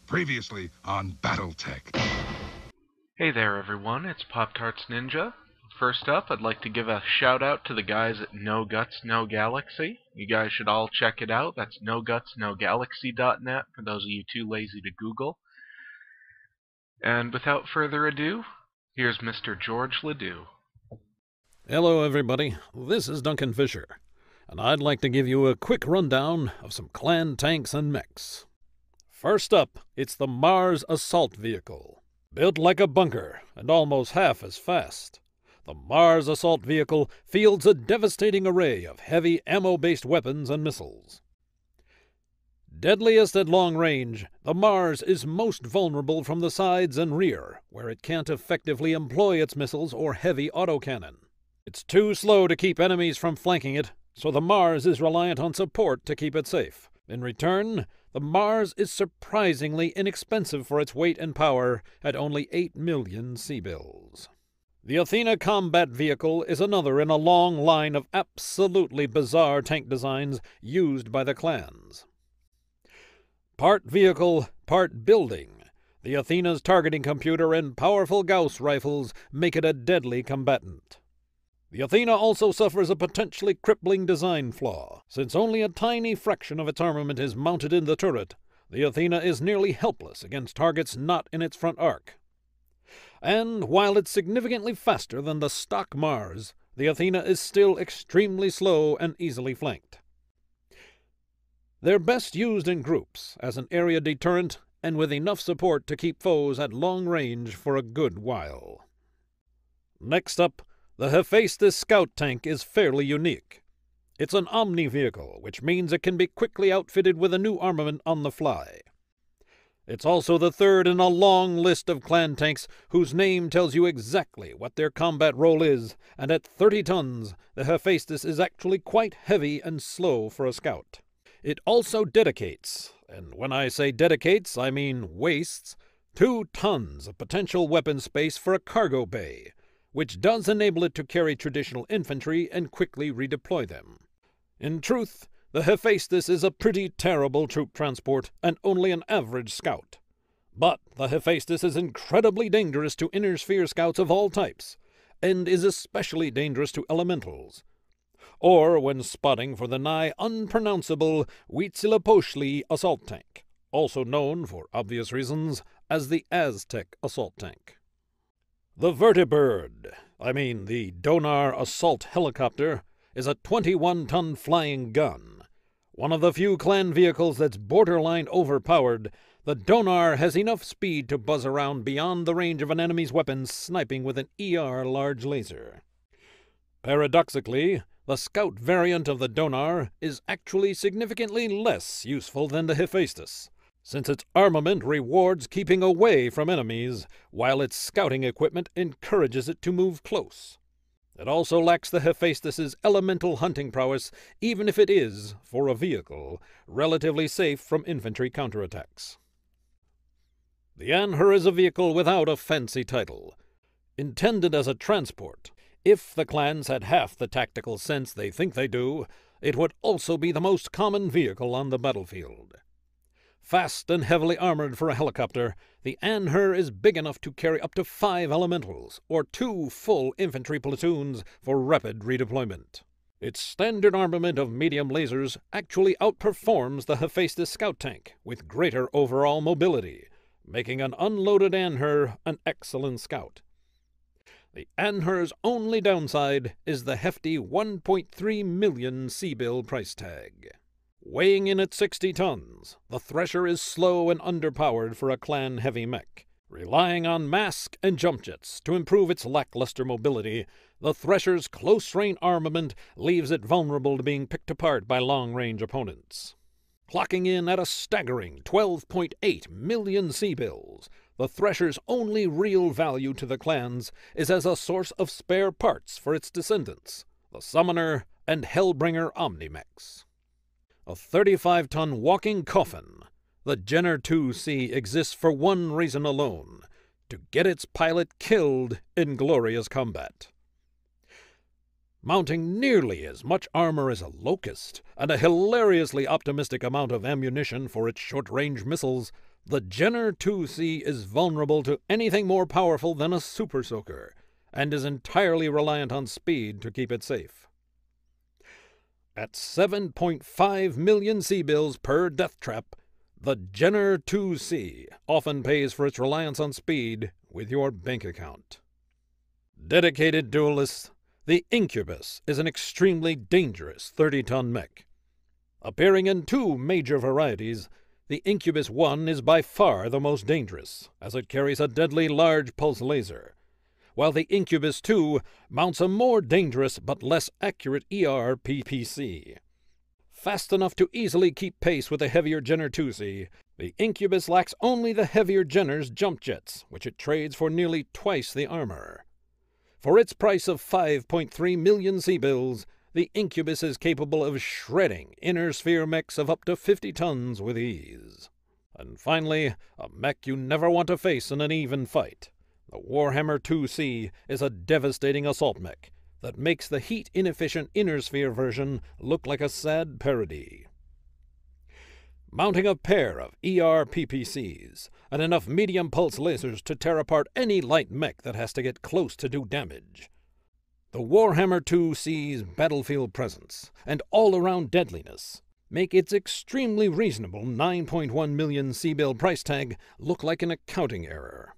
Previously on BattleTech. Hey there everyone, it's Pop-Tarts Ninja. First up, I'd like to give a shout out to the guys at No Guts, No Galaxy. You guys should all check it out. That's nogutsnogalaxy.net for those of you too lazy to Google. And without further ado, here's Mr. George Ledoux. Hello everybody, this is Duncan Fisher, and I'd like to give you a quick rundown of some clan tanks and mechs. First up, it's the Mars Assault Vehicle. Built like a bunker and almost half as fast, the Mars Assault Vehicle fields a devastating array of heavy ammo-based weapons and missiles. Deadliest at long range, the Mars is most vulnerable from the sides and rear, where it can't effectively employ its missiles or heavy autocannon. It's too slow to keep enemies from flanking it, so the Mars is reliant on support to keep it safe. In return, the Mars is surprisingly inexpensive for its weight and power at only 8 million C-bills. The Athena Combat Vehicle is another in a long line of absolutely bizarre tank designs used by the clans. Part vehicle, part building, the Athena's targeting computer and powerful Gauss rifles make it a deadly combatant. The Athena also suffers a potentially crippling design flaw. Since only a tiny fraction of its armament is mounted in the turret, the Athena is nearly helpless against targets not in its front arc. And while it's significantly faster than the stock Mars, the Athena is still extremely slow and easily flanked. They're best used in groups as an area deterrent and with enough support to keep foes at long range for a good while. Next up, the Hephaestus Scout Tank is fairly unique. It's an Omni vehicle, which means it can be quickly outfitted with a new armament on the fly. It's also the third in a long list of clan tanks whose name tells you exactly what their combat role is, and at 30 tons, the Hephaestus is actually quite heavy and slow for a scout. It also dedicates, and when I say dedicates, I mean wastes, 2 tons of potential weapon space for a cargo bay, which does enable it to carry traditional infantry and quickly redeploy them. In truth, the Hephaestus is a pretty terrible troop transport and only an average scout. But the Hephaestus is incredibly dangerous to inner sphere scouts of all types, and is especially dangerous to elementals, or when spotting for the nigh unpronounceable Huitzilopochtli assault tank, also known, for obvious reasons, as the Aztec assault tank. The Vertibird, the Donar assault helicopter, is a 21-ton flying gun. One of the few clan vehicles that's borderline overpowered, the Donar has enough speed to buzz around beyond the range of an enemy's weapons sniping with an ER large laser. Paradoxically, the scout variant of the Donar is actually significantly less useful than the Hephaestus, since its armament rewards keeping away from enemies, while its scouting equipment encourages it to move close. It also lacks the Hephaestus's elemental hunting prowess, even if it is, for a vehicle, relatively safe from infantry counterattacks. The Anhur is a vehicle without a fancy title. Intended as a transport, if the clans had half the tactical sense they think they do, it would also be the most common vehicle on the battlefield. Fast and heavily armored for a helicopter, the Anhur is big enough to carry up to 5 elementals, or 2 full infantry platoons for rapid redeployment. Its standard armament of medium lasers actually outperforms the Hephaestus scout tank, with greater overall mobility, making an unloaded Anhur an excellent scout. The Anhur's only downside is the hefty 1.3 million C-bill price tag. Weighing in at 60 tons, the Thresher is slow and underpowered for a clan-heavy mech. Relying on mask and jump jets to improve its lackluster mobility, the Thresher's close-range armament leaves it vulnerable to being picked apart by long-range opponents. Clocking in at a staggering 12.8 million C-bills, the Thresher's only real value to the clans is as a source of spare parts for its descendants, the Summoner and Hellbringer Omni-mechs. A 35-ton walking coffin, the Jenner 2C exists for one reason alone: to get its pilot killed in glorious combat. Mounting nearly as much armor as a Locust and a hilariously optimistic amount of ammunition for its short-range missiles, The Jenner 2C is vulnerable to anything more powerful than a Super Soaker, and is entirely reliant on speed to keep it safe. At 7.5 million C-bills per death trap, the Jenner 2C often pays for its reliance on speed with your bank account. Dedicated duelists, the Incubus is an extremely dangerous 30-ton mech. Appearing in two major varieties, the Incubus 1 is by far the most dangerous, as it carries a deadly large pulse laser, while the Incubus 2 mounts a more dangerous but less accurate ER-PPC. Fast enough to easily keep pace with the heavier Jenner 2C, the Incubus lacks only the heavier Jenner's jump jets, which it trades for nearly twice the armor. For its price of 5.3 million C-bills, the Incubus is capable of shredding inner sphere mechs of up to 50 tons with ease. And finally, a mech you never want to face in an even fight. The Warhammer 2C is a devastating assault mech that makes the heat-inefficient inner sphere version look like a sad parody. Mounting a pair of ER-PPCs and enough medium pulse lasers to tear apart any light mech that has to get close to do damage. The Warhammer 2C's battlefield presence and all-around deadliness make its extremely reasonable 9.1 million C-bill price tag look like an accounting error.